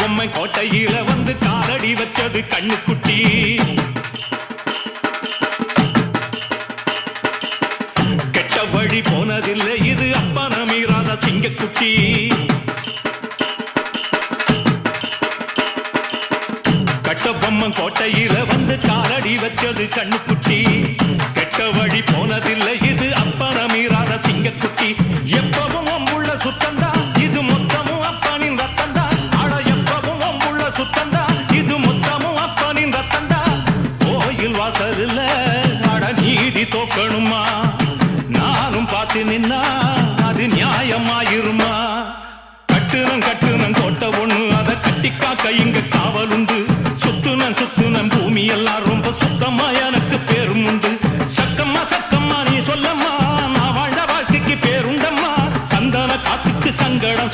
பொம்மை கோட்டையில வந்து காலடி வச்சது கண்ணுக்குட்டி. கெட்ட வழி போனதில்லை இது அப்பன மீறாத சிங்கக்குட்டி. கட்ட பொம்மை கோட்டையில வந்து காலடி வச்சது கண்ணுக்குட்டி. கெட்ட வழி போனதில்லை இது அப்பன மீறாத சிங்கக்குட்டி. எப்பவும் உள்ள சுத்தந்தா இது மொத்தமும் அப்பனின் ரத்தந்தா. அட எப்பவும் உள்ள சுத்தந்தா இது மொத்தமும் அப்பனின் ரத்தந்தா. கோயில் வாசல்ல அட நீதி தோக்கணுமா? நானும் பார்த்து நின்னா அது நியாயமாயிருமா? கட்டுனம் கோட்டை ஒண்ணு அதை கட்டி காக்க இங்க காவலுண்டு. சுத்துனம் பூமி எல்லாம் ரொம்ப சுத்தமா எனக்கு பேரும் உண்டு. சக்கம்மா நீ சொல்லம்மா நான் வாழ்ந்த வாழ்க்கைக்கு பேருண்டம்மா. சந்தன காத்துக்கு சங்கடம்